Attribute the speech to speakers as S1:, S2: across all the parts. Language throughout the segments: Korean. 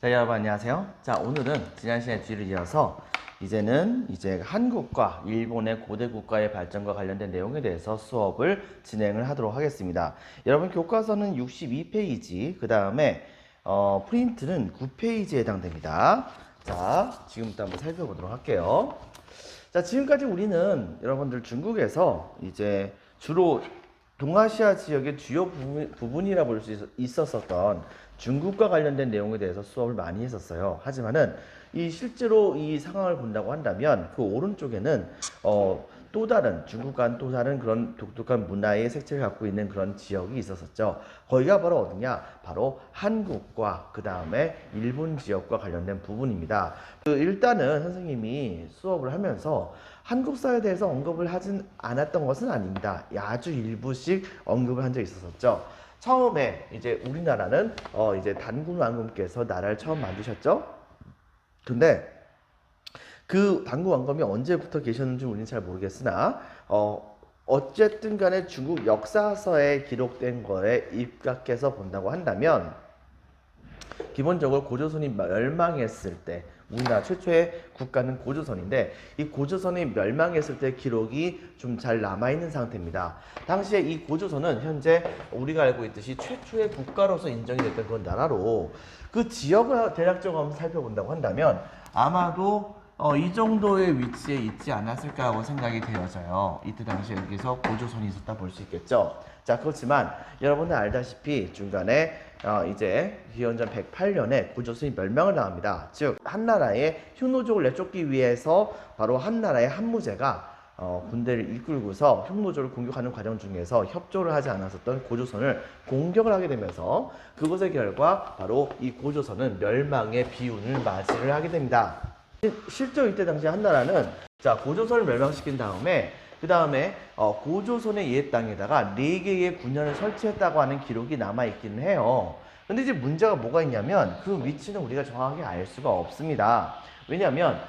S1: 자, 여러분 안녕하세요. 자, 오늘은 지난 시간에 뒤를 이어서 이제는 한국과 일본의 고대 국가의 발전과 관련된 내용에 대해서 수업을 진행을 하도록 하겠습니다. 여러분 교과서는 62페이지, 그 다음에 프린트는 9페이지에 해당됩니다. 자, 지금부터 한번 살펴보도록 할게요. 자, 지금까지 우리는 여러분들 중국에서 이제 주로 동아시아 지역의 주요 부분이라 볼 수 있었던 중국과 관련된 내용에 대해서 수업을 많이 했었어요. 하지만은 실제로 이 상황을 본다고 한다면 그 오른쪽에는 또 다른 중국과는 또 다른 그런 독특한 문화의 색채를 갖고 있는 그런 지역이 있었었죠. 거기가 바로 어디냐? 바로 한국과 그 다음에 일본 지역과 관련된 부분입니다. 일단은 선생님이 수업을 하면서 한국사에 대해서 언급을 하진 않았던 것은 아닙니다. 아주 일부씩 언급을 한 적이 있었었죠. 처음에 이제 우리나라는 이제 단군 왕님께서 나라를 처음 만드셨죠. 근데 그 단군 왕검이 언제부터 계셨는지 우리는 잘 모르겠으나 어쨌든 간에 중국 역사서에 기록된 거에 입각해서 본다고 한다면 기본적으로 고조선이 멸망했을 때 우리나라 최초의 국가는 고조선인데 이 고조선이 멸망했을 때 기록이 좀 잘 남아있는 상태입니다. 당시에 이 고조선은 현재 우리가 알고 있듯이 최초의 국가로서 인정이 됐던 그런 나라로 그 지역을 대략적으로 한번 살펴본다고 한다면 아마도 이 정도의 위치에 있지 않았을까 하고 생각이 되어져요. 이때 당시에 여기서 고조선이 있었다 볼 수 있겠죠. 자, 그렇지만 여러분들 알다시피 중간에 이제 기원전 108년에 고조선이 멸망을 당합니다. 즉 한나라의 흉노족을 내쫓기 위해서 바로 한나라의 한무제가 군대를 이끌고서 흉노족을 공격하는 과정 중에서 협조를 하지 않았었던 고조선을 공격을 하게 되면서 그것의 결과 바로 이 고조선은 멸망의 비운을 맞이를 하게 됩니다. 실제로 이때 당시 한나라는 고조선을 멸망시킨 다음에 그 다음에 고조선의 옛 땅에다가 4개의 군현을 설치했다고 하는 기록이 남아있기는 해요. 근데 이제 문제가 뭐가 있냐면 그 위치는 우리가 정확하게 알 수가 없습니다. 왜냐하면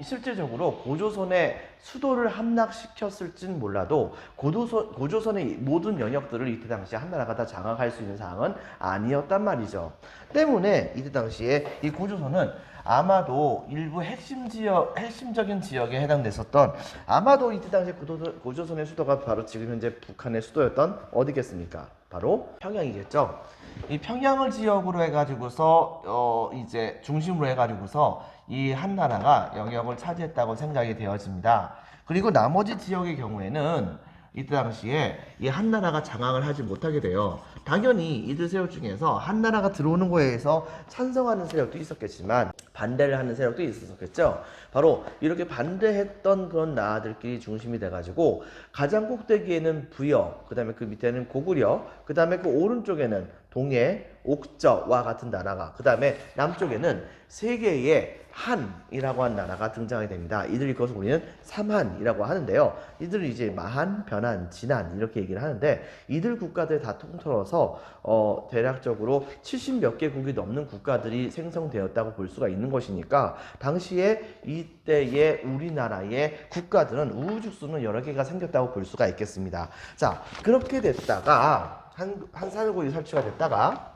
S1: 실제적으로 고조선의 수도를 함락시켰을진 몰라도 고조선의 모든 영역들을 이때 당시에 한나라가 다 장악할 수 있는 상황은 아니었단 말이죠. 때문에 이때 당시에 이 고조선은 아마도 일부 핵심적인 지역에 해당됐었던 아마도 이때 당시 고조선의 수도가 바로 지금 현재 북한의 수도였던 어디겠습니까? 바로 평양이겠죠. 이 평양을 지역으로 해가지고서 이제 중심으로 해가지고서 이 한나라가 영역을 차지했다고 생각이 되어집니다. 그리고 나머지 지역의 경우에는 이때 당시에 이 한나라가 장악을 하지 못하게 돼요. 당연히 이들 세력 중에서 한나라가 들어오는 거에 대해서 찬성하는 세력도 있었겠지만 반대를 하는 세력도 있었겠죠. 바로 이렇게 반대했던 그런 나라들끼리 중심이 돼가지고 가장 꼭대기에는 부여, 그 다음에 그 밑에는 고구려, 그 다음에 그 오른쪽에는 동해, 옥저와 같은 나라가, 그 다음에 남쪽에는 세 개의 한이라고 한 나라가 등장하게 됩니다. 이들이 그것을 우리는 삼한이라고 하는데요. 이들은 이제 마한, 변한, 진한 이렇게 얘기를 하는데 이들 국가들 다 통틀어서 대략적으로 70몇 개국이 넘는 국가들이 생성되었다고 볼 수가 있는 것이니까 당시에 이때의 우리나라의 국가들은 우후죽순은 여러 개가 생겼다고 볼 수가 있겠습니다. 자, 그렇게 됐다가 한산국이 설치가 됐다가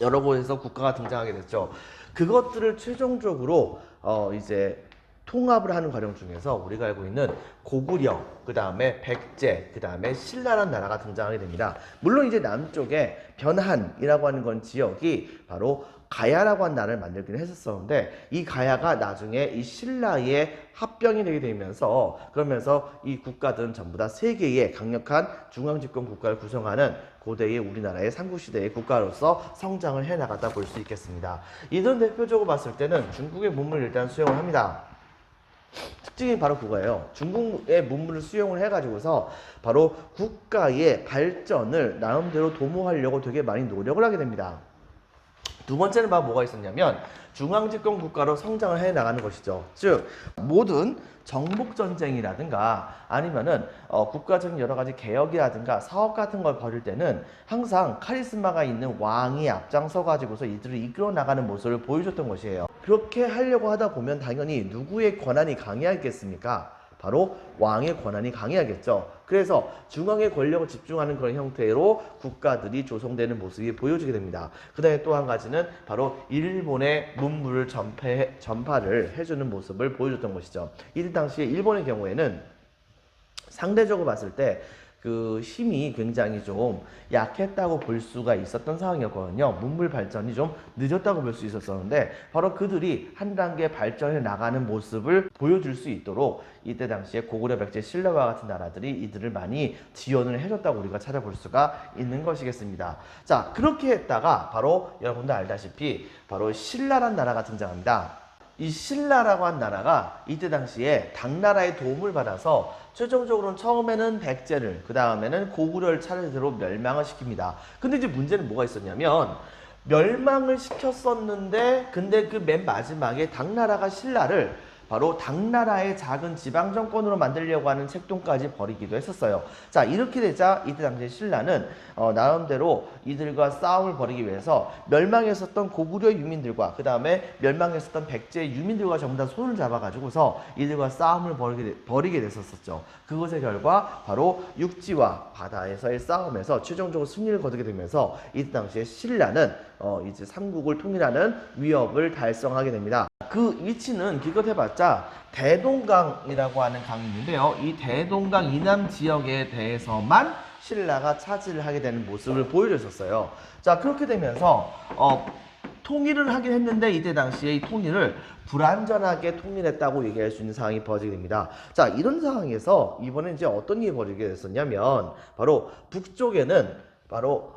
S1: 여러 곳에서 국가가 등장하게 됐죠. 그것들을 최종적으로 이제 통합을 하는 과정 중에서 우리가 알고 있는 고구려, 그 다음에 백제, 그 다음에 신라라는 나라가 등장하게 됩니다. 물론 이제 남쪽에 변한이라고 하는 건 지역이 바로 가야라고 하는 나라를 만들긴 했었었는데 이 가야가 나중에 이 신라의 합병이 되게 되면서 그러면서 이 국가들은 전부 다 세 개의 강력한 중앙집권 국가를 구성하는 고대의 우리나라의 삼국시대의 국가로서 성장을 해나갔다 볼 수 있겠습니다. 이들 대표적으로 봤을 때는 중국의 문물을 일단 수용을 합니다. 특징이 바로 그거예요. 중국의 문물을 수용을 해가지고서 바로 국가의 발전을 나름대로 도모하려고 되게 많이 노력을 하게 됩니다. 두 번째는 바로 뭐가 있었냐면 중앙집권 국가로 성장을 해 나가는 것이죠. 즉 모든 정복전쟁이라든가 아니면은 국가적인 여러 가지 개혁이라든가 사업 같은 걸 벌일 때는 항상 카리스마가 있는 왕이 앞장서 가지고서 이들을 이끌어 나가는 모습을 보여줬던 것이에요. 그렇게 하려고 하다 보면 당연히 누구의 권한이 강해야겠습니까? 바로 왕의 권한이 강해야겠죠. 그래서 중앙의 권력을 집중하는 그런 형태로 국가들이 조성되는 모습이 보여지게 됩니다. 그 다음에 또 한 가지는 바로 일본의 문물을 전파를 해주는 모습을 보여줬던 것이죠. 이때 당시에 일본의 경우에는 상대적으로 봤을 때 그 힘이 굉장히 좀 약했다고 볼 수가 있었던 상황이었거든요. 문물 발전이 좀 늦었다고 볼 수 있었었는데 바로 그들이 한 단계 발전해 나가는 모습을 보여줄 수 있도록 이때 당시에 고구려, 백제, 신라와 같은 나라들이 이들을 많이 지원을 해줬다고 우리가 찾아볼 수가 있는 것이겠습니다. 자, 그렇게 했다가 바로 여러분들 알다시피 바로 신라란 나라가 등장합니다. 이 신라라고 한 나라가 이때 당시에 당나라의 도움을 받아서 최종적으로는 처음에는 백제를, 그 다음에는 고구려를 차례대로 멸망을 시킵니다. 근데 이제 문제는 뭐가 있었냐면 멸망을 시켰었는데 근데 그 맨 마지막에 당나라가 신라를 바로 당나라의 작은 지방 정권으로 만들려고 하는 책동까지 벌이기도 했었어요. 자, 이렇게 되자 이때 당시에 신라는 나름대로 이들과 싸움을 벌이기 위해서 멸망했었던 고구려 유민들과 그 다음에 멸망했었던 백제 유민들과 전부 다 손을 잡아가지고서 이들과 싸움을 벌이게 됐었죠. 그것의 결과 바로 육지와 바다에서의 싸움에서 최종적으로 승리를 거두게 되면서 이때 당시에 신라는 이제 삼국을 통일하는 위협을 달성하게 됩니다. 그 위치는 기껏 해봤자 대동강이라고 하는 강이 있는데요. 이 대동강 이남 지역에 대해서만 신라가 차지를 하게 되는 모습을 보여줬었어요. 자, 그렇게 되면서 통일을 하긴 했는데 이때 당시에 이 통일을 불완전하게 통일했다고 얘기할 수 있는 상황이 벌어지게 됩니다. 자, 이런 상황에서 이번에 이제 어떤 일이 벌어지게 됐었냐면 바로 북쪽에는 바로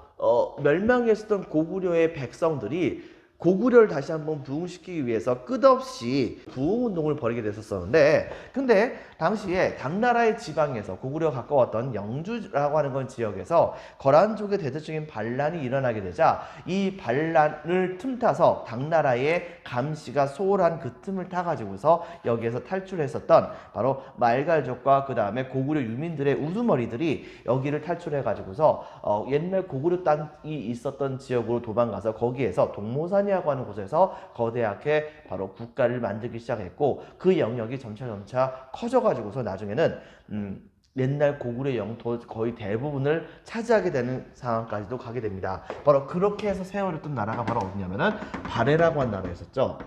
S1: 멸망했었던 고구려의 백성들이 고구려를 다시 한번 부흥시키기 위해서 끝없이 부흥운동을 벌이게 됐었는데 근데 당시에 당나라의 지방에서 고구려가 가까웠던 영주라고 하는 건 지역에서 거란족의 대대적인 반란이 일어나게 되자 이 반란을 틈타서 당나라의 감시가 소홀한 그 틈을 타가지고서 여기에서 탈출했었던 바로 말갈족과 그 다음에 고구려 유민들의 우두머리들이 여기를 탈출해가지고서 옛날 고구려 땅이 있었던 지역으로 도망가서 거기에서 동모산 이라고 하는 곳에서 거대하게 바로 국가를 만들기 시작했고 그 영역이 점차 커져가지고서 나중에는 옛날 고구려 영토 거의 대부분을 차지하게 되는 상황까지도 가게 됩니다. 바로 그렇게 해서 세워졌던 나라가 바로 어디냐면은 발해라고 한 나라였었죠.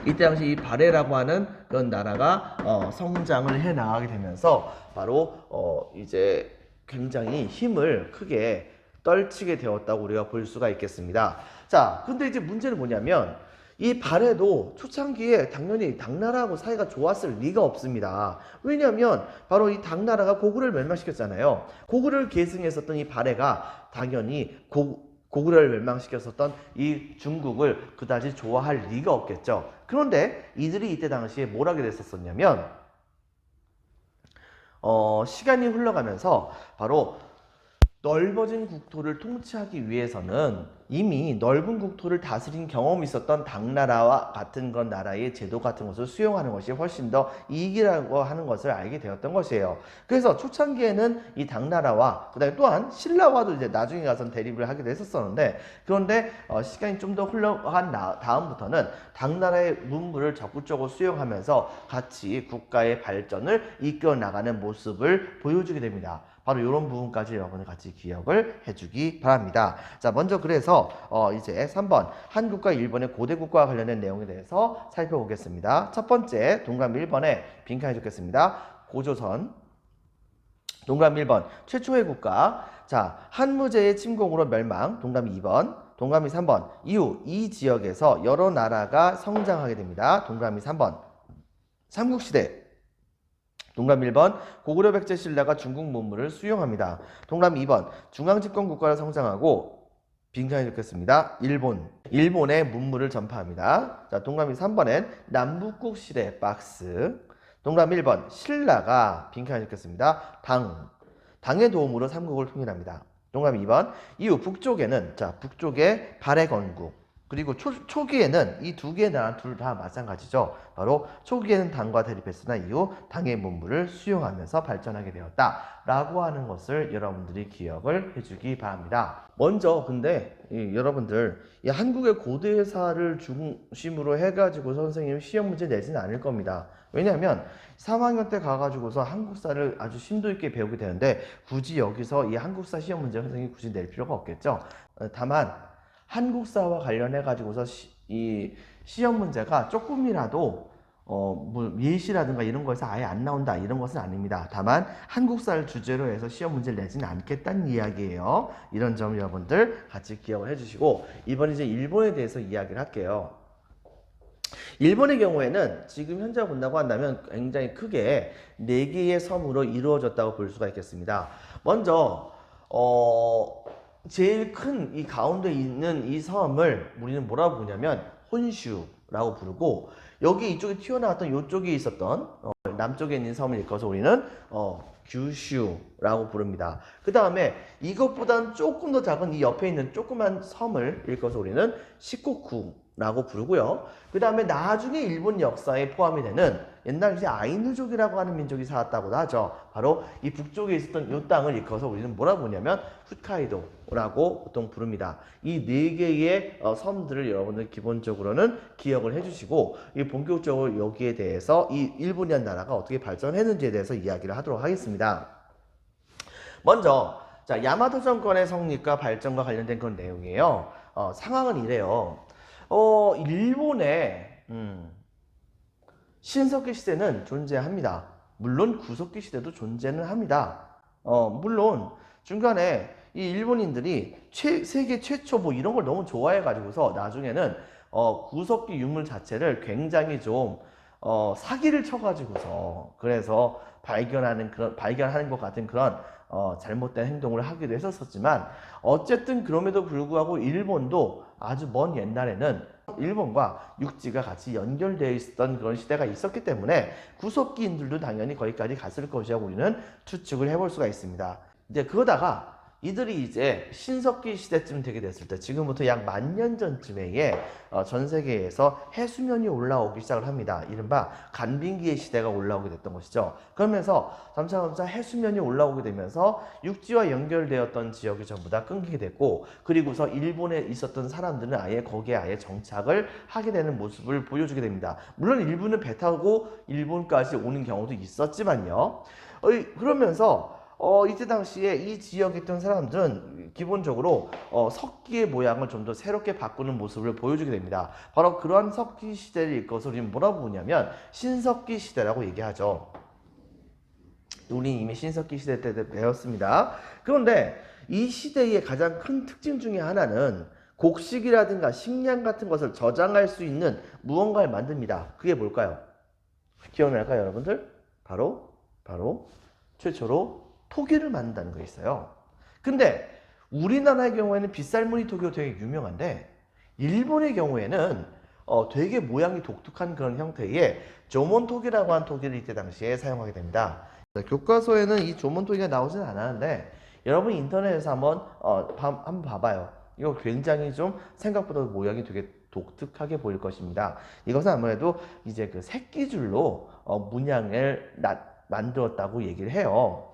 S1: 이때 당시 이 발해라고 하는 그런 나라가 성장을 해 나가게 되면서 바로 이제 굉장히 힘을 크게 떨치게 되었다고 우리가 볼 수가 있겠습니다. 자, 근데 이제 문제는 뭐냐면 이 발해도 초창기에 당연히 당나라하고 사이가 좋았을 리가 없습니다. 왜냐하면 바로 이 당나라가 고구려를 멸망시켰잖아요. 고구려를 계승했었던 이 발해가 당연히 고구려를 멸망시켰었던 이 중국을 그다지 좋아할 리가 없겠죠. 그런데 이들이 이때 당시에 뭘 하게 됐었냐면 시간이 흘러가면서 바로 넓어진 국토를 통치하기 위해서는 이미 넓은 국토를 다스린 경험이 있었던 당나라와 같은 그런 나라의 제도 같은 것을 수용하는 것이 훨씬 더 이익이라고 하는 것을 알게 되었던 것이에요. 그래서 초창기에는 이 당나라와 그다음에 또한 신라와도 이제 나중에 가서 대립을 하기도 했었는데 그런데 시간이 좀 더 흘러간 다음부터는 당나라의 문물을 적극적으로 수용하면서 같이 국가의 발전을 이끌어 나가는 모습을 보여주게 됩니다. 바로 이런 부분까지 여러분이 같이 기억을 해주기 바랍니다. 자, 먼저 그래서 이제 3번 한국과 일본의 고대 국가와 관련된 내용에 대해서 살펴보겠습니다. 첫 번째 동그라미 1번에 빈칸해 주겠습니다. 고조선. 동그라미 1번 최초의 국가. 자, 한무제의 침공으로 멸망. 동그라미 2번. 동그라미 3번 이후 이 지역에서 여러 나라가 성장하게 됩니다. 동그라미 3번 삼국시대. 동그라미 1번 고구려 백제 신라가 중국 문물을 수용합니다. 동그라미 2번 중앙집권 국가를 성장하고 빈칸에 넣겠습니다. 일본의 문물을 전파합니다. 자, 동그라미 3번엔 남북국 시대 박스. 동그라미 1번 신라가 빈칸에 넣겠습니다. 당의 도움으로 삼국을 통일합니다. 동그라미 2번 이후 북쪽에는 북쪽에 발해 건국. 그리고 초기에는 이 두 개의 나라 둘 다 마찬가지죠. 바로 초기에는 당과 대립했으나 이후 당의 문물을 수용하면서 발전하게 되었다라고 하는 것을 여러분들이 기억을 해주기 바랍니다. 먼저 근데 여러분들 이 한국의 고대사를 중심으로 해가지고 선생님 시험 문제 내지는 않을 겁니다. 왜냐하면 3학년 때 가가지고서 한국사를 아주 심도 있게 배우게 되는데 굳이 여기서 이 한국사 시험 문제 선생님이 굳이 낼 필요가 없겠죠. 다만 한국사와 관련해 가지고서 이 시험 문제가 조금이라도 뭐 예시라든가 이런 거에서 아예 안 나온다 이런 것은 아닙니다. 다만 한국사를 주제로 해서 시험 문제를 내지는 않겠다는 이야기예요. 이런 점 여러분들 같이 기억을 해주시고 이번에 이제 일본에 대해서 이야기를 할게요. 일본의 경우에는 지금 현재 본다고 한다면 굉장히 크게 4개의 섬으로 이루어졌다고 볼 수가 있겠습니다. 먼저 제일 큰 이 가운데 있는 이 섬을 우리는 뭐라고 부르냐면 혼슈라고 부르고 여기 이쪽에 튀어나왔던 이쪽에 있었던 남쪽에 있는 섬을 일컬어서 우리는 규슈라고 부릅니다. 그 다음에 이것보다는 조금 더 작은 이 옆에 있는 조그만 섬을 일컬어서 우리는 시코쿠라고 부르고요. 그 다음에 나중에 일본 역사에 포함이 되는 옛날 이제 아이누족이라고 하는 민족이 살았다고도 하죠. 바로 이 북쪽에 있었던 이 땅을 일컬어서 우리는 뭐라고 부르냐면 홋카이도라고 보통 부릅니다. 이 4개의 섬들을 여러분들 기본적으로는 기억을 해주시고 이 본격적으로 여기에 대해서 이 일본이라는 나라가 어떻게 발전했는지에 대해서 이야기를 하도록 하겠습니다. 먼저 자 야마토 정권의 성립과 발전과 관련된 그런 내용이에요. 상황은 이래요. 일본의 신석기 시대는 존재합니다. 물론 구석기 시대도 존재는 합니다. 물론 중간에 이 일본인들이 세계 최초 뭐 이런 걸 너무 좋아해 가지고서 나중에는 구석기 유물 자체를 굉장히 좀 사기를 쳐 가지고서 그래서 발견하는 것 같은 그런 잘못된 행동을 하기도 했었지만 어쨌든 그럼에도 불구하고 일본도 아주 먼 옛날에는 일본과 육지가 같이 연결되어 있었던 그런 시대가 있었기 때문에 구석기인들도 당연히 거기까지 갔을 것이라고 우리는 추측을 해볼 수가 있습니다. 이제 그러다가 이들이 이제 신석기 시대쯤 되게 됐을 때 지금부터 약 10,000년 전쯤에 전 세계에서 해수면이 올라오기 시작을 합니다. 이른바 간빙기의 시대가 올라오게 됐던 것이죠. 그러면서 점차 해수면이 올라오게 되면서 육지와 연결되었던 지역이 전부 다 끊기게 됐고 그리고서 일본에 있었던 사람들은 아예 거기에 아예 정착을 하게 되는 모습을 보여주게 됩니다. 물론 일본은 배 타고 일본까지 오는 경우도 있었지만요. 그러면서 이때 당시에 이 지역에 있던 사람들은 기본적으로 석기의 모양을 좀 더 새롭게 바꾸는 모습을 보여주게 됩니다. 바로 그러한 석기 시대를 일컬어서 우리는 뭐라고 부르냐면 신석기 시대라고 얘기하죠. 우리 이미 신석기 시대 때 배웠습니다. 그런데 이 시대의 가장 큰 특징 중에 하나는 곡식이라든가 식량 같은 것을 저장할 수 있는 무언가를 만듭니다. 그게 뭘까요? 기억날까요, 여러분들? 바로 최초로 토기를 만든다는 거 있어요. 근데 우리나라의 경우에는 빗살무늬 토기가 되게 유명한데 일본의 경우에는 되게 모양이 독특한 그런 형태의 조몬토기라고 하는 토기를 이때 당시에 사용하게 됩니다. 교과서에는 이 조몬토기가 나오진 않았는데 여러분 인터넷에서 한번 봐봐요. 이거 굉장히 좀 생각보다 모양이 되게 독특하게 보일 것입니다. 이것은 아무래도 이제 그 새끼줄로 문양을 만들었다고 얘기를 해요.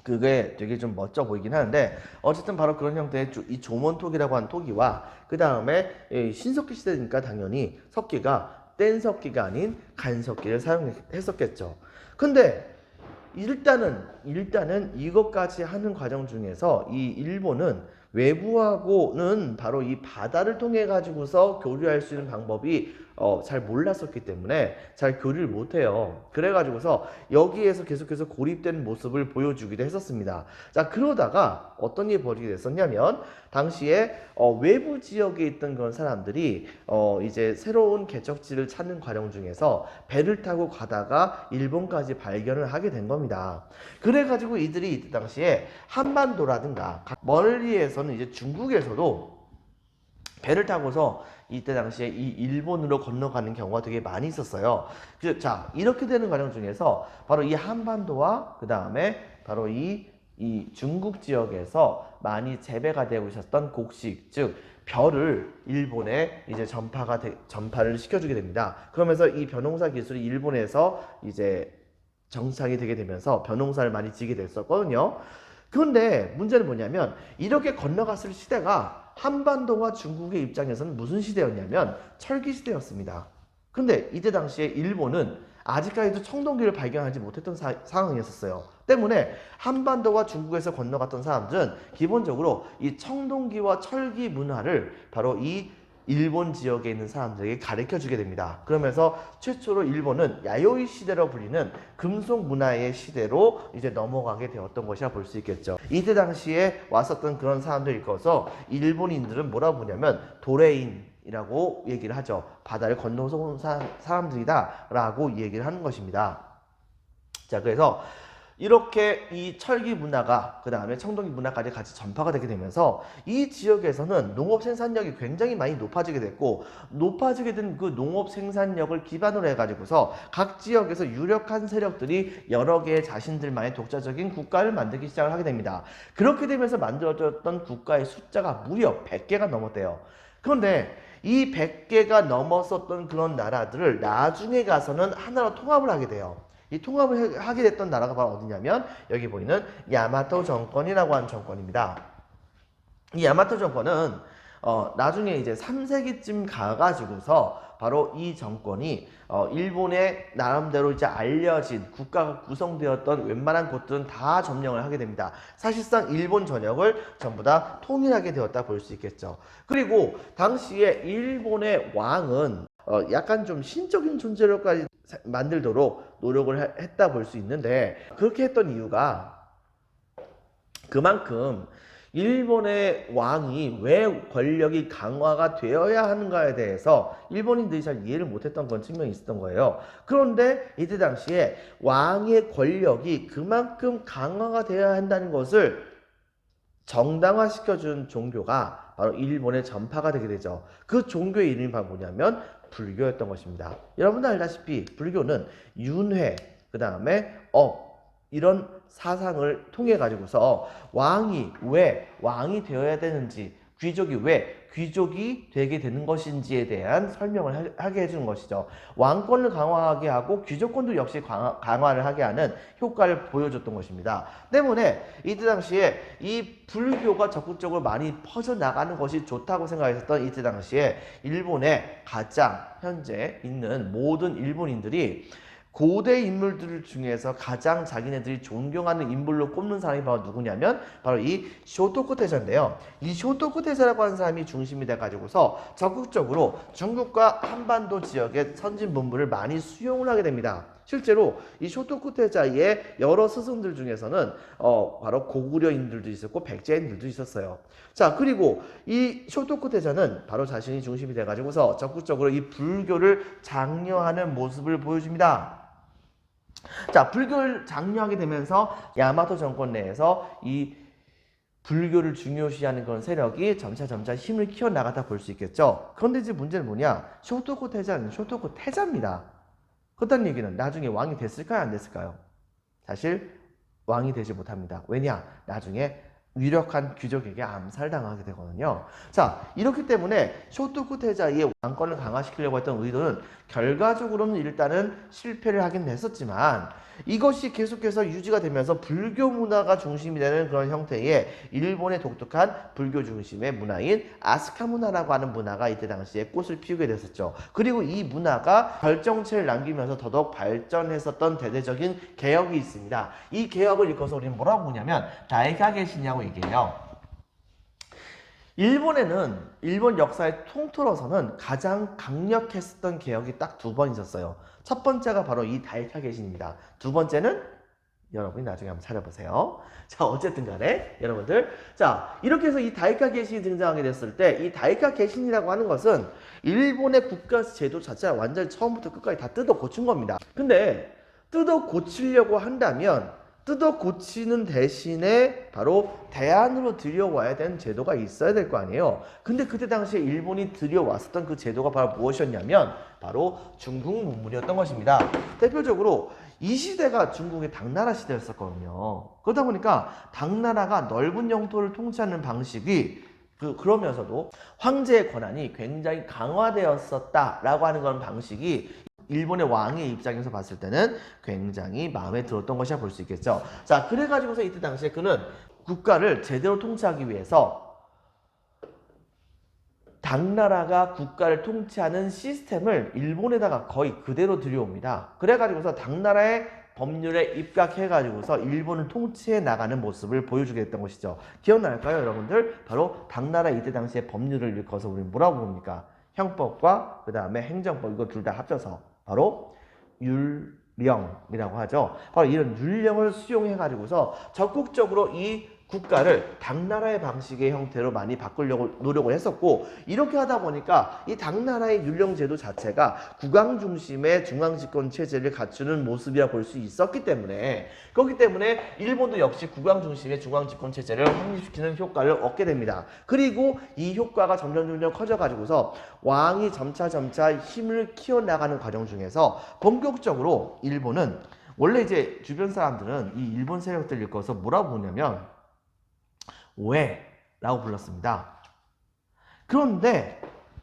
S1: 그게 되게 좀 멋져 보이긴 하는데 어쨌든 바로 그런 형태의 이 조몬토기라고 하는 토기와 그 다음에 신석기 시대니까 당연히 석기가 뗀석기가 아닌 간석기를 사용했었겠죠. 근데 일단은 이것까지 하는 과정 중에서 이 일본은 외부하고는 바로 이 바다를 통해 가지고서 교류할 수 있는 방법이 잘 몰랐었기 때문에 잘 교류를 못해요. 그래가지고서 여기에서 계속해서 고립된 모습을 보여주기도 했었습니다. 자, 그러다가 어떤 일이 벌어지게 됐었냐면 당시에 외부 지역에 있던 그런 사람들이 이제 새로운 개척지를 찾는 과정 중에서 배를 타고 가다가 일본까지 발견을 하게 된 겁니다. 그래가지고 이들이 이때 당시에 한반도라든가 멀리에서는 이제 중국에서도 배를 타고서 이때 당시에 이 일본으로 건너가는 경우가 되게 많이 있었어요. 자, 이렇게 되는 과정 중에서 바로 이 한반도와 그 다음에 바로 이 이 중국 지역에서 많이 재배가 되고 있었던 곡식, 즉 벼를 일본에 이제 전파를 시켜주게 됩니다. 그러면서 이 벼농사 기술이 일본에서 이제 정착이 되게 되면서 벼농사를 많이 지게 됐었거든요. 그런데 문제는 뭐냐면 이렇게 건너갔을 시대가 한반도와 중국의 입장에서는 무슨 시대였냐면 철기 시대였습니다. 그런데 이때 당시에 일본은 아직까지도 청동기를 발견하지 못했던 상황이었어요. 때문에 한반도와 중국에서 건너갔던 사람들은 기본적으로 이 청동기와 철기 문화를 바로 이 일본 지역에 있는 사람들에게 가르쳐 주게 됩니다. 그러면서 최초로 일본은 야요이 시대로 불리는 금속 문화의 시대로 이제 넘어가게 되었던 것이라 볼 수 있겠죠. 이때 당시에 왔었던 그런 사람들이 있어서 일본인들은 뭐라고 부르냐면 도레인이라고 얘기를 하죠. 바다를 건너서 온 사람들이다 라고 얘기를 하는 것입니다. 자, 그래서 이렇게 이 철기 문화가 그 다음에 청동기 문화까지 같이 전파가 되게 되면서 이 지역에서는 농업 생산력이 굉장히 많이 높아지게 됐고, 높아지게 된 그 농업 생산력을 기반으로 해가지고서 각 지역에서 유력한 세력들이 여러 개의 자신들만의 독자적인 국가를 만들기 시작을 하게 됩니다. 그렇게 되면서 만들어졌던 국가의 숫자가 무려 100개가 넘었대요. 그런데 이 100개가 넘었었던 그런 나라들을 나중에 가서는 하나로 통합을 하게 돼요. 이 통합을 하게 됐던 나라가 바로 어디냐면 여기 보이는 야마토 정권이라고 하는 정권입니다. 이 야마토 정권은 나중에 이제 3세기쯤 가가지고서 바로 이 정권이 일본의 나름대로 이제 알려진 국가가 구성되었던 웬만한 곳들은 다 점령을 하게 됩니다. 사실상 일본 전역을 전부 다 통일하게 되었다 볼 수 있겠죠. 그리고 당시에 일본의 왕은 약간 좀 신적인 존재로까지 만들도록 노력을 했다 볼 수 있는데, 그렇게 했던 이유가 그만큼 일본의 왕이 왜 권력이 강화가 되어야 하는가에 대해서 일본인들이 잘 이해를 못했던 그런 측면이 있었던 거예요. 그런데 이때 당시에 왕의 권력이 그만큼 강화가 되어야 한다는 것을 정당화시켜준 종교가 바로 일본에 전파가 되게 되죠. 그 종교의 이름이 바로 뭐냐면 불교였던 것입니다. 여러분들 알다시피 불교는 윤회, 그 다음에 이런 사상을 통해 가지고서 왕이 왜 왕이 되어야 되는지, 귀족이 왜 귀족이 되게 되는 것인지에 대한 설명을 하게 해주는 것이죠. 왕권을 강화하게 하고 귀족권도 역시 강화를 하게 하는 효과를 보여줬던 것입니다. 때문에 이때 당시에 이 불교가 적극적으로 많이 퍼져나가는 것이 좋다고 생각했었던 이때 당시에 일본에 가장 현재 있는 모든 일본인들이 고대 인물들 중에서 가장 자기네들이 존경하는 인물로 꼽는 사람이 바로 누구냐면 바로 이 쇼토쿠 태자인데요. 이 쇼토쿠 태자라고 하는 사람이 중심이 돼가지고서 적극적으로 중국과 한반도 지역의 선진 문물을 많이 수용을 하게 됩니다. 실제로 이 쇼토쿠 태자의 여러 스승들 중에서는 바로 고구려인들도 있었고 백제인들도 있었어요. 자, 그리고 이 쇼토쿠 태자는 바로 자신이 중심이 돼가지고서 적극적으로 이 불교를 장려하는 모습을 보여줍니다. 자, 불교를 장려하게 되면서 야마토 정권 내에서 이 불교를 중요시하는 그런 세력이 점차 힘을 키워나가다 볼 수 있겠죠. 그런데 이제 문제는 뭐냐? 쇼토쿠 태자는 쇼토쿠 태자입니다. 그렇다는 얘기는 나중에 왕이 됐을까요? 안 됐을까요? 사실 왕이 되지 못합니다. 왜냐? 나중에 유력한 귀족에게 암살당하게 되거든요. 자, 이렇기 때문에 쇼토쿠 태자의 왕권을 강화시키려고 했던 의도는 결과적으로는 일단은 실패를 하긴 했었지만, 이것이 계속해서 유지가 되면서 불교 문화가 중심이 되는 그런 형태의 일본의 독특한 불교 중심의 문화인 아스카 문화라고 하는 문화가 이때 당시에 꽃을 피우게 됐었죠. 그리고 이 문화가 결정체를 남기면서 더더욱 발전했었던 대대적인 개혁이 있습니다. 이 개혁을 일컬어서 우리는 뭐라고 보냐면 다이카게신이라고 얘기해요. 일본에는 일본 역사의 통틀어서는 가장 강력했었던 개혁이 딱 두 번 있었어요. 첫 번째가 바로 이 다이카게신입니다. 두 번째는 여러분이 나중에 한번 찾아보세요. 자, 어쨌든 간에 여러분들, 자, 이렇게 해서 이 다이카게신이 등장하게 됐을 때 이 다이카게신이라고 하는 것은 일본의 국가 제도 자체가 완전히 처음부터 끝까지 다 뜯어 고친 겁니다. 근데 뜯어 고치려고 한다면 뜯어 고치는 대신에 바로 대안으로 들여와야 되는 제도가 있어야 될 거 아니에요. 근데 그때 당시에 일본이 들여왔었던 그 제도가 바로 무엇이었냐면 바로 중국 문물이었던 것입니다. 대표적으로 이 시대가 중국의 당나라 시대였었거든요. 그러다 보니까 당나라가 넓은 영토를 통치하는 방식이 그러면서도 황제의 권한이 굉장히 강화되었었다라고 하는 그런 방식이 일본의 왕의 입장에서 봤을 때는 굉장히 마음에 들었던 것이라 볼 수 있겠죠. 자, 그래가지고서 이때 당시에 그는 국가를 제대로 통치하기 위해서 당나라가 국가를 통치하는 시스템을 일본에다가 거의 그대로 들여옵니다. 그래가지고서 당나라의 법률에 입각해가지고서 일본을 통치해 나가는 모습을 보여주게 됐던 것이죠. 기억날까요, 여러분들? 바로 당나라 이때 당시의 법률을 일컬어서 우리는 뭐라고 봅니까? 형법과 그 다음에 행정법, 이거 둘 다 합쳐서 바로 율령이라고 하죠. 바로 이런 율령을 수용해가지고서 적극적으로 이 국가를 당나라의 방식의 형태로 많이 바꾸려고 노력을 했었고, 이렇게 하다 보니까 이 당나라의 율령제도 자체가 국왕 중심의 중앙집권 체제를 갖추는 모습이라 볼 수 있었기 때문에, 그렇기 때문에 일본도 역시 국왕 중심의 중앙집권 체제를 확립시키는 효과를 얻게 됩니다. 그리고 이 효과가 점점 커져가지고서 왕이 점차 힘을 키워나가는 과정 중에서 본격적으로 일본은, 원래 이제 주변 사람들은 이 일본 세력들 일컬어서 뭐라고 부르냐면 왜라고 불렀습니다. 그런데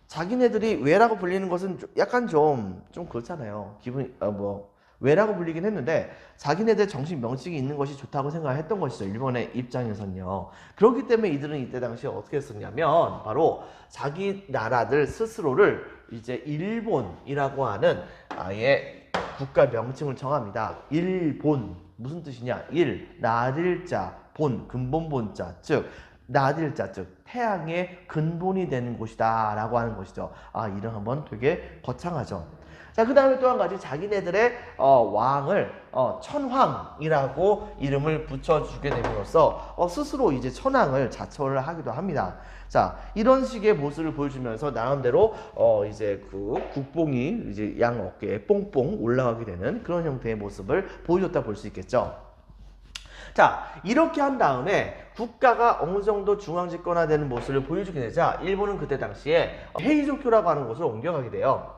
S1: 자기네들이 왜라고 불리는 것은 약간 좀 그렇잖아요. 기분이 왜라고 불리긴 했는데 자기네들 정식 명칭이 있는 것이 좋다고 생각했던 것이죠. 일본의 입장에서는요. 그렇기 때문에 이들은 이때 당시에 어떻게 했었냐면 바로 자기 나라들 스스로를 이제 일본이라고 하는 아예 국가 명칭을 정합니다. 일본 무슨 뜻이냐? 나릴자 본, 근본 본자, 즉 나딜자, 즉 태양의 근본이 되는 곳이다 라고 하는 것이죠. 아, 이름 한번 되게 거창하죠. 자, 그 다음에 또 한 가지 자기네들의 왕을 천황이라고 이름을 붙여주게 됨으로써 스스로 이제 천황을 자처를 하기도 합니다. 자, 이런 식의 모습을 보여주면서 나름대로 이제 그 국뽕이 이제 양 어깨에 뽕뽕 올라가게 되는 그런 형태의 모습을 보여줬다 볼 수 있겠죠. 자, 이렇게 한 다음에 국가가 어느 정도 중앙집권화되는 모습을 보여주게 되자 일본은 그때 당시에 헤이조쿄라고 하는 곳을 옮겨가게 돼요.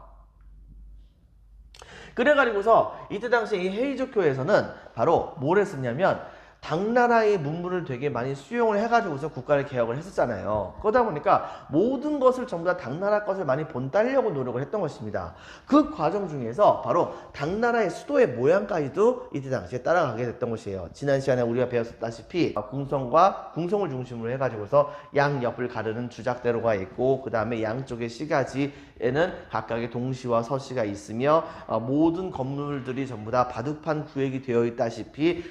S1: 그래가지고서 이때 당시에 이 헤이조쿄에서는 바로 뭘 했었냐면 당나라의 문물을 되게 많이 수용을 해가지고서 국가를 개혁을 했었잖아요. 그러다 보니까 모든 것을 전부 다 당나라 것을 많이 본따려고 노력을 했던 것입니다. 그 과정 중에서 바로 당나라의 수도의 모양까지도 이때 당시에 따라가게 됐던 것이에요. 지난 시간에 우리가 배웠다시피 궁성을 중심으로 해가지고서 양 옆을 가르는 주작대로가 있고, 그 다음에 양쪽의 시가지에는 각각의 동시와 서시가 있으며 모든 건물들이 전부 다 바둑판 구획이 되어 있다시피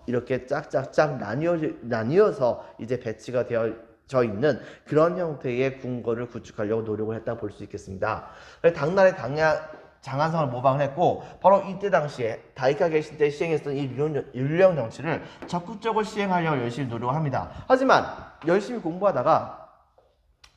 S1: 이렇게 짝짝짝 나뉘어서 이제 배치가 되어져 있는 그런 형태의 궁궐을 구축하려고 노력을 했다 볼 수 있겠습니다. 당나라의 장안성을 모방을 했고, 바로 이때 당시에 다이카 계실 때 시행했던 이 율령 정치를 적극적으로 시행하려고 열심히 노력을 합니다. 하지만 열심히 공부하다가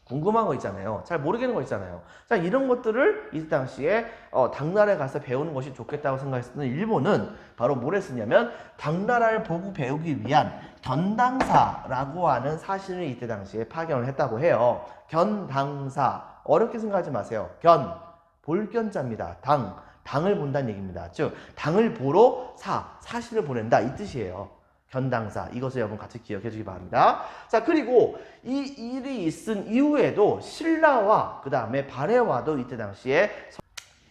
S1: 궁금한 거 있잖아요. 잘 모르겠는 거 있잖아요. 자, 이런 것들을 이때 당시에 당나라에 가서 배우는 것이 좋겠다고 생각했었던 일본은 바로 뭘 했었냐면 당나라를 보고 배우기 위한 견당사라고 하는 사신을 이때 당시에 파견을 했다고 해요. 견당사, 어렵게 생각하지 마세요. 볼견자입니다. 당을 본다는 얘기입니다. 즉 당을 보러 사신을 보낸다, 이 뜻이에요. 견당사, 이것을 여러분 같이 기억해 주기 바랍니다. 자, 그리고 이 일이 있은 이후에도 신라와 그 다음에 발해와도 이때 당시에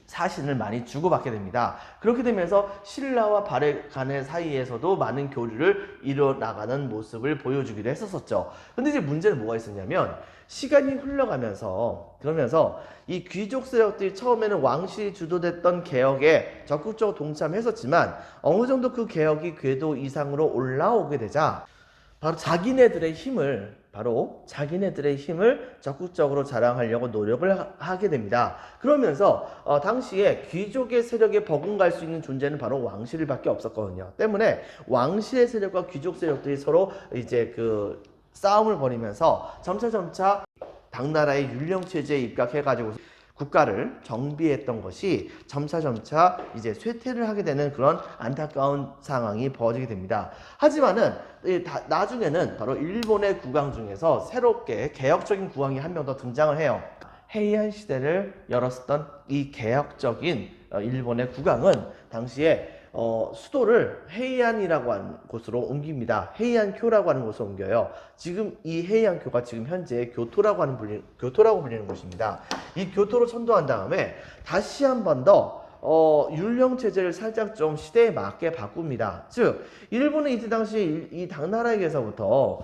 S1: 사신을 많이 주고받게 됩니다. 그렇게 되면서 신라와 발해 간의 사이에서도 많은 교류를 이뤄나가는 모습을 보여주기도 했었죠. 근데 이제 문제는 뭐가 있었냐면 시간이 흘러가면서 그러면서 이 귀족 세력들이 처음에는 왕실이 주도됐던 개혁에 적극적으로 동참했었지만 어느 정도 그 개혁이 궤도 이상으로 올라오게 되자 바로 자기네들의 힘을 적극적으로 자랑하려고 노력을 하게 됩니다. 그러면서 당시에 귀족의 세력에 버금갈 수 있는 존재는 바로 왕실밖에 없었거든요. 때문에 왕실의 세력과 귀족 세력들이 서로 이제 그 싸움을 벌이면서 점차 당나라의 율령 체제에 입각해가지고 국가를 정비했던 것이 점차 이제 쇠퇴를 하게 되는 그런 안타까운 상황이 벌어지게 됩니다. 하지만은 나중에는 바로 일본의 국왕 중에서 새롭게 개혁적인 국왕이 한 명 더 등장을 해요. 헤이안 시대를 열었었던 이 개혁적인 일본의 국왕은 당시에 수도를 헤이안이라고 하는 곳으로 옮깁니다. 헤이안교라고 하는 곳으로 옮겨요. 지금 이 헤이안교가 지금 현재 교토라고 불리는 곳입니다. 이 교토로 천도한 다음에 다시 한 번 더 율령 체제를 살짝 좀 시대에 맞게 바꿉니다. 즉 일본은 이때 당시 이 당나라에게서부터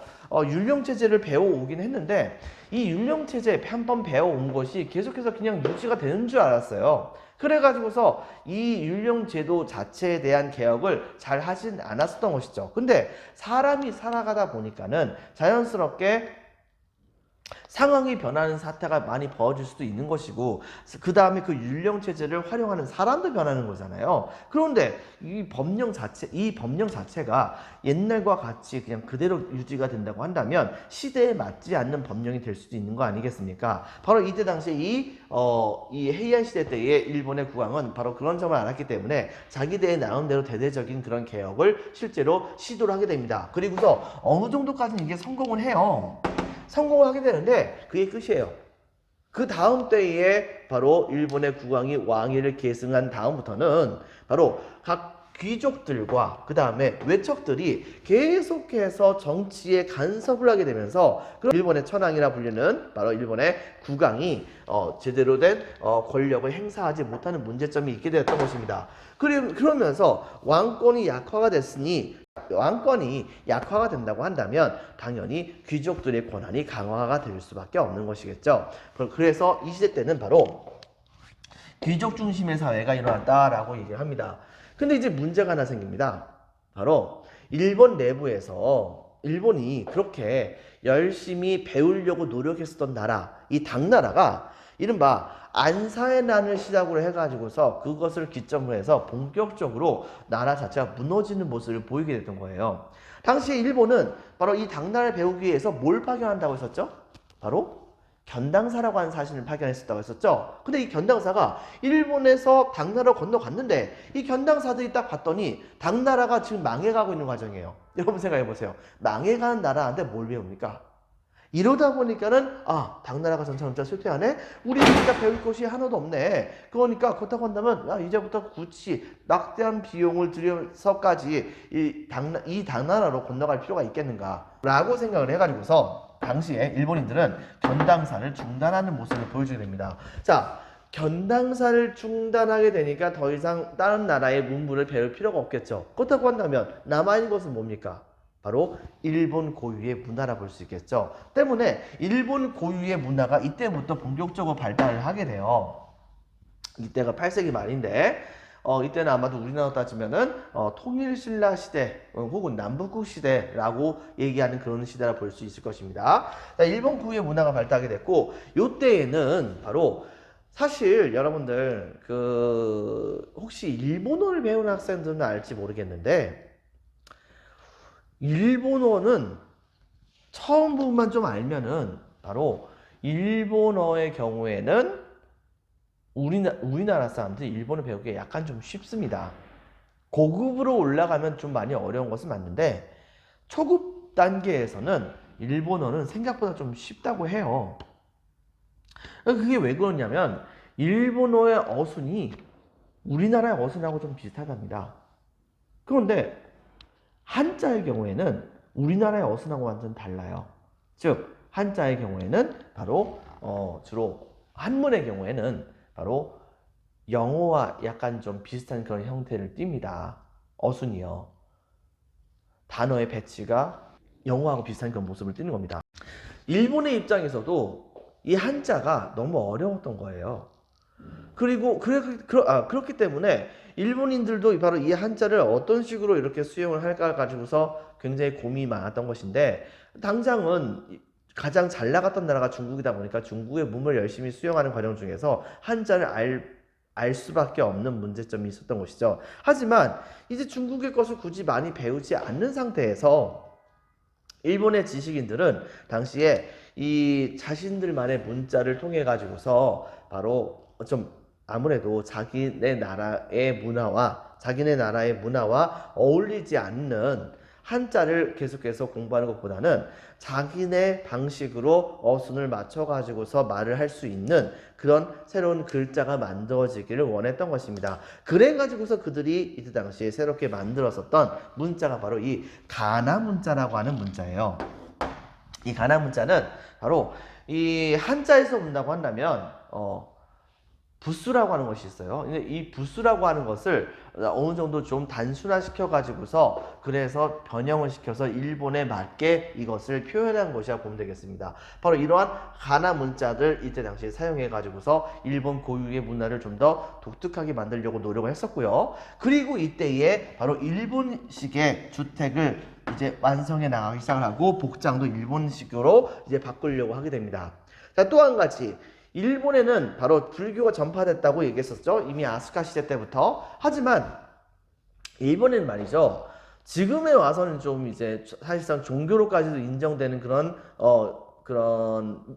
S1: 율령 체제를 배워오긴 했는데 이 율령 체제 한번 배워온 것이 계속해서 그냥 유지가 되는 줄 알았어요. 그래가지고서 이 율령 제도 자체에 대한 개혁을 잘 하진 않았었던 것이죠. 근데 사람이 살아가다 보니까는 자연스럽게 상황이 변하는 사태가 많이 벌어질 수도 있는 것이고, 그 다음에 그 율령 체제를 활용하는 사람도 변하는 거잖아요. 그런데 이 법령 자체가 옛날과 같이 그냥 그대로 유지가 된다고 한다면 시대에 맞지 않는 법령이 될 수도 있는 거 아니겠습니까? 바로 이때 당시에 이 헤이안 시대 때의 일본의 국왕은 바로 그런 점을 알았기 때문에 자기들의 나름대로 대대적인 그런 개혁을 실제로 시도를 하게 됩니다. 그리고서 어느 정도까지는 이게 성공을 해요. 성공을 하게 되는데 그게 끝이에요. 그 다음 때에 바로 일본의 국왕이 왕위를 계승한 다음부터는 바로 각 귀족들과 그 다음에 외척들이 계속해서 정치에 간섭을 하게 되면서 일본의 천황이라 불리는 바로 일본의 국왕이 제대로 된 권력을 행사하지 못하는 문제점이 있게 되었던 것입니다. 그러면서 왕권이 약화가 된다고 한다면 당연히 귀족들의 권한이 강화가 될 수밖에 없는 것이겠죠. 그래서 이 시대 때는 바로 귀족 중심의 사회가 일어났다라고 얘기를 합니다. 근데 이제 문제가 하나 생깁니다. 바로 일본 내부에서 일본이 그렇게 열심히 배우려고 노력했었던 나라, 이 당나라가 이른바 안사의 난을 시작으로 해가지고서 그것을 기점으로 해서 본격적으로 나라 자체가 무너지는 모습을 보이게 됐던 거예요. 당시 일본은 바로 이 당나라를 배우기 위해서 뭘 파견한다고 했었죠? 바로 견당사라고 하는 사신을 파견했었다고 했었죠. 근데 이 견당사가 일본에서 당나라로 건너갔는데 이 견당사들이 딱 봤더니 당나라가 지금 망해가고 있는 과정이에요. 여러분 생각해보세요. 망해가는 나라한테 뭘 배웁니까? 이러다 보니까는 당나라가 점차 쇠퇴하네. 우리 진짜 배울 것이 하나도 없네. 그러니까 그렇다고 한다면 이제부터 굳이 막대한 비용을 들여서까지 이 당나라로 건너갈 필요가 있겠는가라고 생각을 해가지고서 당시에 일본인들은 견당사를 중단하는 모습을 보여주게 됩니다. 자, 견당사를 중단하게 되니까 더 이상 다른 나라의 문물을 배울 필요가 없겠죠. 그렇다고 한다면 남아있는 것은 뭡니까? 바로 일본 고유의 문화라 볼 수 있겠죠. 때문에 일본 고유의 문화가 이때부터 본격적으로 발달을 하게 돼요. 이때가 8세기 말인데 이때는 아마도 우리나라 따지면은 통일신라 시대 혹은 남북국 시대라고 얘기하는 그런 시대라 볼 수 있을 것입니다. 자, 일본 고유의 문화가 발달하게 됐고 이때에는 바로 사실 여러분들 혹시 일본어를 배우는 학생들은 알지 모르겠는데 일본어는 처음 부분만 좀 알면은 바로 일본어의 경우에는 우리나라 사람들이 일본어 배우기 약간 좀 쉽습니다. 고급으로 올라가면 좀 많이 어려운 것은 맞는데 초급 단계에서는 일본어는 생각보다 좀 쉽다고 해요. 그게 왜 그러냐면 일본어의 어순이 우리나라의 어순하고 좀 비슷하답니다. 그런데 한자의 경우에는 우리나라의 어순하고 완전 달라요. 즉 한자의 경우에는 바로 주로 한문의 경우에는 바로 영어와 약간 좀 비슷한 그런 형태를 띱니다. 어순이요. 단어의 배치가 영어하고 비슷한 그런 모습을 띠는 겁니다. 일본의 입장에서도 이 한자가 너무 어려웠던 거예요. 그렇기 때문에 일본인들도 바로 이 한자를 어떤 식으로 이렇게 수용을 할까 가지고서 굉장히 고민이 많았던 것인데 당장은 가장 잘 나갔던 나라가 중국이다 보니까 중국의 문물을 열심히 수용하는 과정 중에서 한자를 알 수밖에 없는 문제점이 있었던 것이죠. 하지만 이제 중국의 것을 굳이 많이 배우지 않는 상태에서 일본의 지식인들은 당시에 이 자신들만의 문자를 통해 가지고서 바로 좀 아무래도 자기네 나라의 문화와 어울리지 않는 한자를 계속해서 공부하는 것보다는 자기네 방식으로 어순을 맞춰가지고서 말을 할 수 있는 그런 새로운 글자가 만들어지기를 원했던 것입니다. 그래가지고서 그들이 이때 당시에 새롭게 만들었었던 문자가 바로 이 가나 문자라고 하는 문자예요. 이 가나 문자는 바로 이 한자에서 본다고 한다면 부수라고 하는 것이 있어요. 근데 이 부수라고 하는 것을 어느 정도 좀 단순화시켜 가지고서 그래서 변형을 시켜서 일본에 맞게 이것을 표현한 것이라고 보면 되겠습니다. 바로 이러한 가나 문자들 이때 당시에 사용해 가지고서 일본 고유의 문화를 좀 더 독특하게 만들려고 노력을 했었고요. 그리고 이때에 바로 일본식의 주택을 이제 완성해 나가기 시작을 하고 복장도 일본식으로 이제 바꾸려고 하게 됩니다. 자, 또 한 가지. 일본에는 바로 불교가 전파됐다고 얘기했었죠. 이미 아스카 시대 때부터. 하지만 일본에는 말이죠. 지금에 와서는 좀 이제 사실상 종교로까지도 인정되는 그런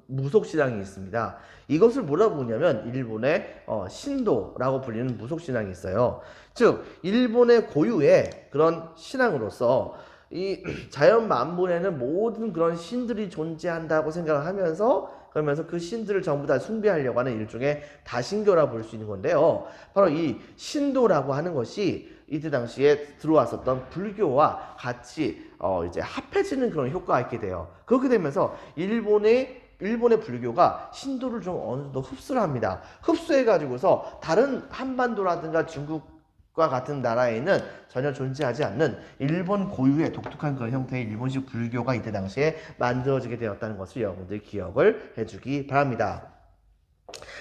S1: 무속신앙이 있습니다. 이것을 뭐라고 부르냐면 일본의 신도라고 불리는 무속신앙이 있어요. 즉 일본의 고유의 그런 신앙으로서 이 자연 만물에는 모든 그런 신들이 존재한다고 생각을 하면서 그러면서 그 신들을 전부 다 숭배하려고 하는 일종의 다신교라 볼 수 있는 건데요. 바로 이 신도라고 하는 것이 이때 당시에 들어왔었던 불교와 같이 이제 합해지는 그런 효과가 있게 돼요. 그렇게 되면서 일본의 불교가 신도를 좀 어느 정도 흡수를 합니다. 흡수해가지고서 다른 한반도라든가 중국과 같은 나라에는 전혀 존재하지 않는 일본 고유의 독특한 그런 형태의 일본식 불교가 이때 당시에 만들어지게 되었다는 것을 여러분들이 기억을 해주기 바랍니다.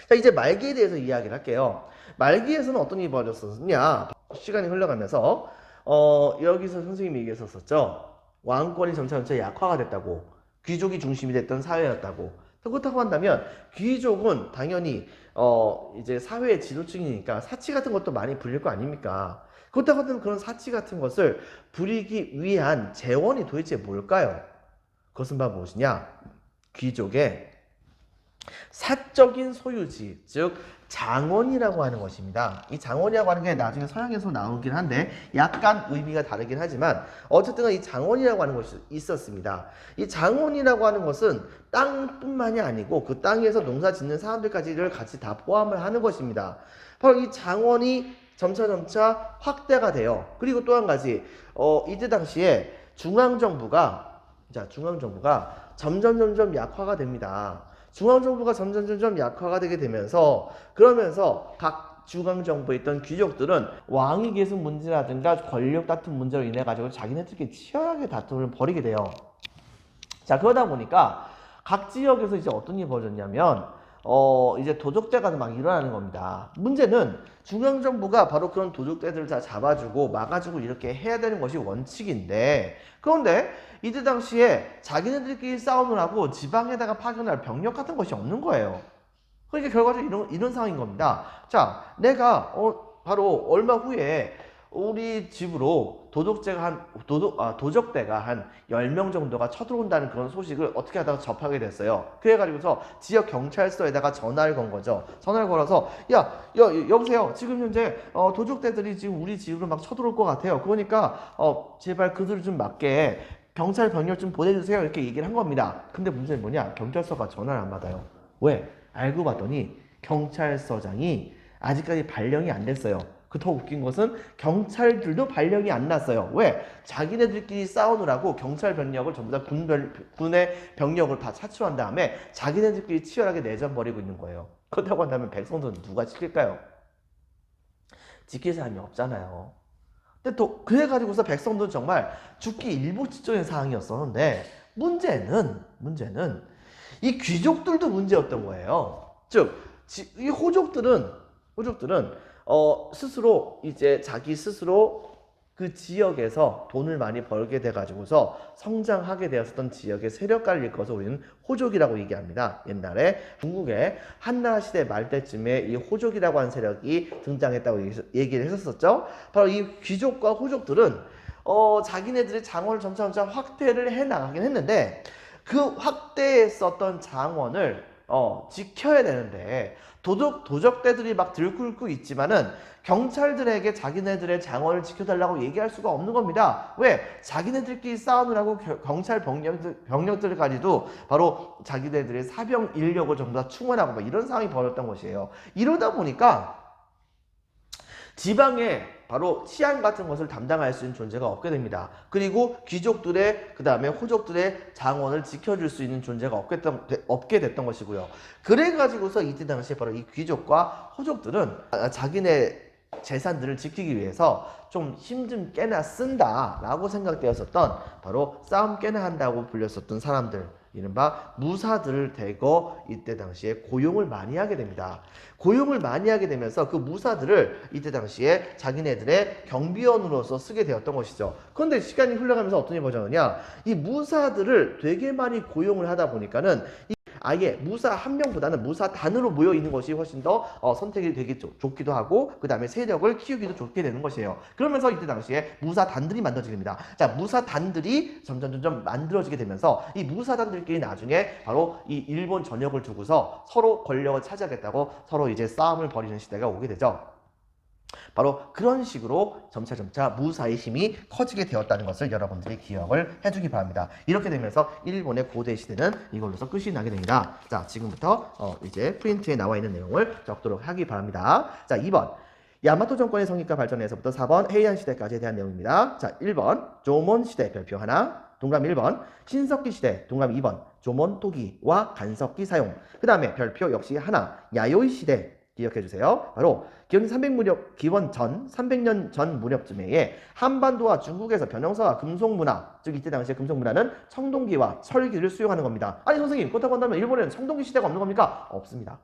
S1: 자, 이제 말기에 대해서 이야기를 할게요. 말기에서는 어떤 일이 벌어졌었냐? 시간이 흘러가면서 여기서 선생님이 얘기했었죠. 왕권이 점차 약화가 됐다고, 귀족이 중심이 됐던 사회였다고. 그렇다고 한다면 귀족은 당연히 이제 사회의 지도층이니까 사치 같은 것도 많이 부릴 거 아닙니까? 그렇다고 한다면 그런 사치 같은 것을 부리기 위한 재원이 도대체 뭘까요? 그것은 바로 무엇이냐? 귀족의 사적인 소유지, 즉 장원이라고 하는 것입니다. 이 장원이라고 하는 게 나중에 서양에서 나오긴 한데 약간 의미가 다르긴 하지만 어쨌든 이 장원이라고 하는 것이 있었습니다. 이 장원이라고 하는 것은 땅뿐만이 아니고 그 땅에서 농사 짓는 사람들까지를 같이 다 포함을 하는 것입니다. 바로 이 장원이 점차 확대가 돼요. 그리고 또 한 가지 이때 당시에 중앙정부가 점점 약화가 됩니다. 중앙정부가 점점 약화가 되게 되면서 그러면서 각 중앙정부에 있던 귀족들은 왕위 계승 문제라든가 권력 다툼 문제로 인해 가지고 자기네들끼리 치열하게 다툼을 벌이게 돼요. 자, 그러다 보니까 각 지역에서 이제 어떤 일이 벌어졌냐면 이제 도적대가 막 일어나는 겁니다. 문제는 중앙정부가 바로 그런 도적대들을 다 잡아주고 막아주고 이렇게 해야 되는 것이 원칙인데, 그런데 이때 당시에 자기네들끼리 싸움을 하고 지방에다가 파견할 병력 같은 것이 없는 거예요. 그러니까 결과적으로 이런 상황인 겁니다. 자, 내가 바로 얼마 후에 우리 집으로 도적대가 한 10명 정도가 쳐들어온다는 그런 소식을 어떻게 하다가 접하게 됐어요. 그래가지고서 지역 경찰서에다가 전화를 건 거죠. 전화를 걸어서 여보세요. 지금 현재 도적대들이 지금 우리 집으로 막 쳐들어올 것 같아요. 그러니까 제발 그들을 좀 맞게 경찰 병력 좀 보내주세요. 이렇게 얘기를 한 겁니다. 근데 문제는 뭐냐? 경찰서가 전화를 안 받아요. 왜? 알고 봤더니 경찰서장이 아직까지 발령이 안 됐어요. 그 더 웃긴 것은 경찰들도 발령이 안 났어요. 왜? 자기네들끼리 싸우느라고 경찰 병력을 전부 다 군의 병력을 다 차출한 다음에 자기네들끼리 치열하게 내전 벌이고 있는 거예요. 그렇다고 한다면 백성들은 누가 지킬까요? 지킬 사람이 없잖아요. 근데 또 그래가지고서 백성들은 정말 죽기 일보 직전의 상황이었었는데 문제는 이 귀족들도 문제였던 거예요. 즉, 이 호족들은 스스로 이제 자기 스스로 그 지역에서 돈을 많이 벌게 돼가지고서 성장하게 되었던 지역의 세력가를 일컬어서 우리는 호족이라고 얘기합니다. 옛날에 중국의 한나라 시대 말 때쯤에 이 호족이라고 하는 세력이 등장했다고 얘기를 했었죠. 바로 이 귀족과 호족들은 자기네들의 장원을 점차 확대를 해 나가긴 했는데 그 확대했었던 장원을 지켜야 되는데 도적대들이 막 들끓고 있지만은 경찰들에게 자기네들의 장원을 지켜달라고 얘기할 수가 없는 겁니다. 왜? 자기네들끼리 싸우느라고 경찰 병력들까지도 바로 자기네들의 사병 인력을 전부 다 충원하고 막 이런 상황이 벌어졌던 것이에요. 이러다 보니까 지방에 바로 치안 같은 것을 담당할 수 있는 존재가 없게 됩니다. 그리고 귀족들의 그 다음에 호족들의 장원을 지켜줄 수 있는 존재가 없게 됐던 것이고요. 그래가지고서 이때 당시에 바로 이 귀족과 호족들은 자기네 재산들을 지키기 위해서 좀 힘 좀 깨나 쓴다 라고 생각되었었던 바로 싸움 깨나 한다고 불렸었던 사람들, 이른바 무사들을 대거 이때 당시에 고용을 많이 하게 됩니다. 고용을 많이 하게 되면서 그 무사들을 이때 당시에 자기네들의 경비원으로서 쓰게 되었던 것이죠. 그런데 시간이 흘러가면서 어떤 일이 벌어졌느냐, 이 무사들을 되게 많이 고용을 하다 보니까는 아예 무사 한 명보다는 무사 단으로 모여 있는 것이 훨씬 더 선택이 되게 좋기도 하고 그 다음에 세력을 키우기도 좋게 되는 것이에요. 그러면서 이때 당시에 무사 단들이 만들어지게 됩니다. 자, 무사 단들이 점점 만들어지게 되면서 이 무사 단들끼리 나중에 바로 이 일본 전역을 두고서 서로 권력을 차지하겠다고 서로 이제 싸움을 벌이는 시대가 오게 되죠. 바로 그런 식으로 점차 무사의 힘이 커지게 되었다는 것을 여러분들이 기억을 해주기 바랍니다. 이렇게 되면서 일본의 고대 시대는 이걸로서 끝이 나게 됩니다. 자, 지금부터 이제 프린트에 나와 있는 내용을 적도록 하기 바랍니다. 자, 2번 야마토 정권의 성립과 발전에서부터 4번 헤이안 시대까지에 대한 내용입니다. 자, 1번 조몬 시대 별표 하나, 동그라미 1번 신석기 시대, 동그라미 2번 조몬 토기와 간석기 사용, 그 다음에 별표 역시 하나, 야요이 시대 기억해주세요. 바로 기원 전 300년 전 무렵쯤에 한반도와 중국에서 변형사와 금속문화, 즉 이때 당시에 금속문화는 청동기와 철기를 수용하는 겁니다. 아니 선생님, 그렇다고 한다면 일본에는 청동기 시대가 없는 겁니까? 없습니다.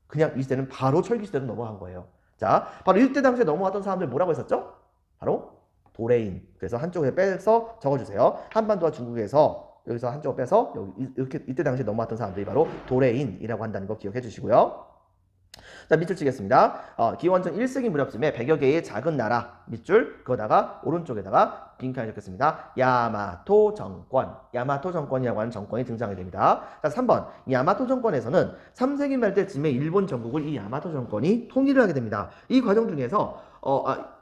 S1: 그냥 이 시대는 바로 철기 시대로 넘어간 거예요. 자, 바로 이때 당시에 넘어갔던 사람들 뭐라고 했었죠? 바로 도레인. 그래서 한쪽에 빼서 적어주세요. 한반도와 중국에서 여기서 한쪽을 빼서 이렇게 이때 당시에 넘어왔던 사람들이 바로 도레인이라고 한다는 거 기억해 주시고요. 자, 밑줄 치겠습니다. 기원전 1세기 무렵쯤에 100여 개의 작은 나라 밑줄, 그거다가 오른쪽에다가 빈칸을 적겠습니다. 야마토 정권, 야마토 정권이라고 하는 정권이 등장하게 됩니다. 자, 3번 야마토 정권에서는 3세기 말 때쯤에 일본 전국을 이 야마토 정권이 통일을 하게 됩니다. 이 과정 중에서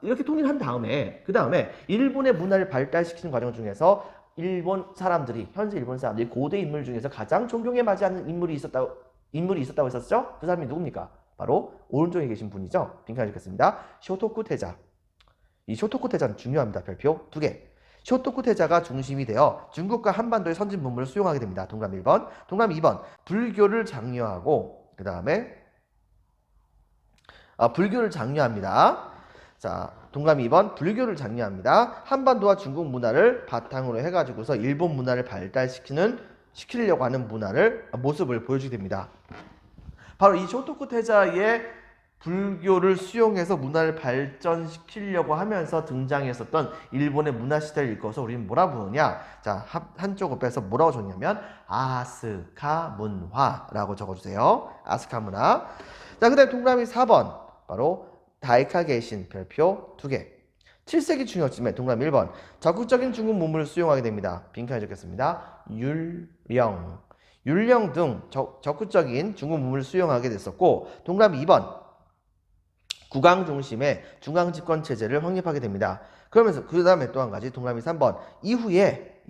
S1: 이렇게 통일한 다음에 그 다음에 일본의 문화를 발달시키는 과정 중에서 현재 일본 사람들이 고대 인물 중에서 가장 존경에 맞이하는 인물이 있었다고 했었죠? 그 사람이 누굽니까? 바로 오른쪽에 계신 분이죠. 빈칸을 적겠습니다. 쇼토쿠 태자. 이 쇼토쿠 태자는 중요합니다. 별표 2개. 쇼토쿠 태자가 중심이 되어 중국과 한반도의 선진 문물을 수용하게 됩니다. 동그라미 1번. 동그라미 2번. 불교를 장려하고 그 다음에 불교를 장려합니다. 자, 동그라미 2번. 불교를 장려합니다. 한반도와 중국 문화를 바탕으로 해가지고서 일본 문화를 시키려고 하는 모습을 보여주게 됩니다. 바로 이 쇼토쿠 태자의 불교를 수용해서 문화를 발전시키려고 하면서 등장했었던 일본의 문화 시대를 읽어서 우리는 뭐라 부르냐? 자, 한쪽을 빼서 뭐라고 적냐면 아스카 문화라고 적어주세요. 아스카 문화. 자, 그 다음에 동그라미 4번. 바로 다이카게신 별표 2개. 7세기 중요쯤에 동그라미 1번. 적극적인 중국 문물을 수용하게 됩니다. 빈칸에 적겠습니다. 율령 등 적극적인 중국 문물을 수용하게 됐었고, 동그라미 2번. 국왕 중심의 중앙 집권 체제를 확립하게 됩니다. 그러면서 그 다음에 또 한 가지 동그라미 3번. 이후에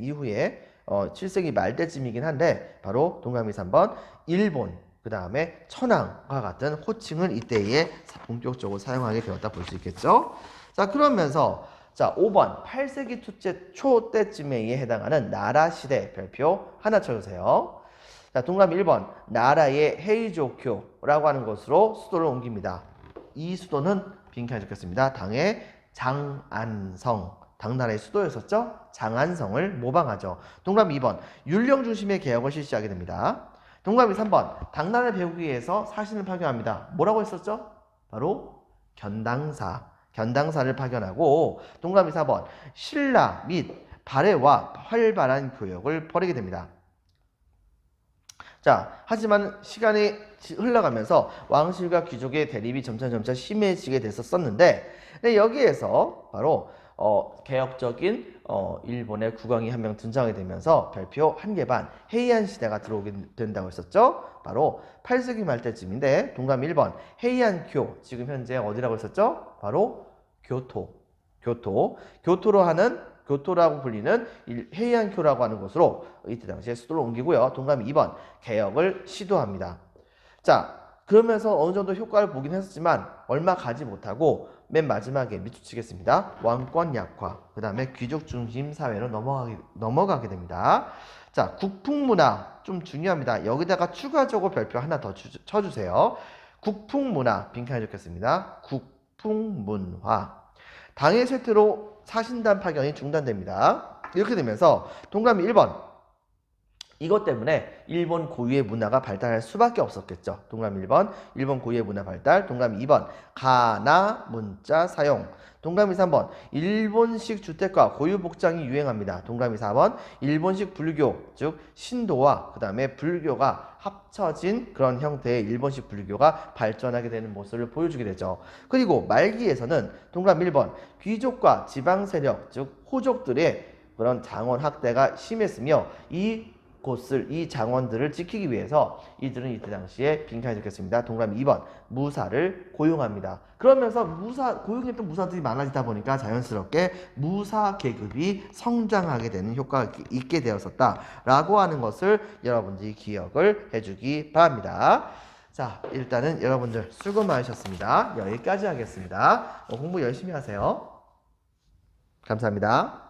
S1: 7세기 말 때쯤이긴 한데 바로 동그라미 3번. 일본, 그 다음에 천황과 같은 호칭을 이때에 본격적으로 사용하게 되었다 볼 수 있겠죠. 자, 그러면서 자, 5번 8세기 초 때쯤에 해당하는 나라 시대 별표 하나 쳐주세요. 자, 동그라미 1번 나라의 헤이조쿄라고 하는 곳으로 수도를 옮깁니다. 이 수도는 빈칸에 적혔습니다. 당의 장안성, 당나라의 수도였었죠. 장안성을 모방하죠. 동그라미 2번 율령 중심의 개혁을 실시하게 됩니다. 동그라미 3번 당나라를 배우기 위해서 사신을 파견합니다. 뭐라고 했었죠? 바로 견당사를 파견하고, 동그라미 4번 신라 및 발해와 활발한 교역을 벌이게 됩니다. 자, 하지만 시간이 흘러가면서 왕실과 귀족의 대립이 점차 심해지게 됐었는데, 여기에서 바로 개혁적인 일본의 국왕이 한 명 등장하게 되면서 별표 1개 반 헤이안 시대가 들어오게 된다고 했었죠. 바로 8세기 말 때쯤인데 동감 1번 헤이안쿄 지금 현재 어디라고 했었죠? 바로 교토라고 불리는 헤이안쿄라고 하는 곳으로 이때 당시에 수도를 옮기고요. 동감 2번 개혁을 시도합니다. 자, 그러면서 어느 정도 효과를 보긴 했었지만 얼마 가지 못하고 맨 마지막에 밑줄치겠습니다. 왕권 약화, 그 다음에 귀족 중심 사회로 넘어가게 됩니다. 자, 국풍문화 좀 중요합니다. 여기다가 추가적으로 별표 하나 더 쳐주세요. 국풍문화 빈칸에 적겠습니다. 국풍문화. 당일 쇠퇴로 사신단 파견이 중단됩니다. 이렇게 되면서 동그라미 1번 이것 때문에 일본 고유의 문화가 발달할 수밖에 없었겠죠. 동그라미 1번 일본 고유의 문화 발달. 동그라미 2번 가나 문자 사용. 동그라미 3번 일본식 주택과 고유 복장이 유행합니다. 동그라미 4번 일본식 불교 즉 신도와 그 다음에 불교가 합쳐진 그런 형태의 일본식 불교가 발전하게 되는 모습을 보여주게 되죠. 그리고 말기에서는 동그라미 1번 귀족과 지방 세력 즉 호족들의 그런 장원 학대가 심했으며 이 장원들을 지키기 위해서 이들은 이때 당시에 빈칸에 적혔습니다. 동그라미 2번 무사를 고용합니다. 그러면서 고용했던 무사들이 많아지다 보니까 자연스럽게 무사 계급이 성장하게 되는 효과가 있게 되었었다라고 하는 것을 여러분들이 기억을 해주기 바랍니다. 자, 일단은 여러분들 수고 많으셨습니다. 여기까지 하겠습니다. 공부 열심히 하세요. 감사합니다.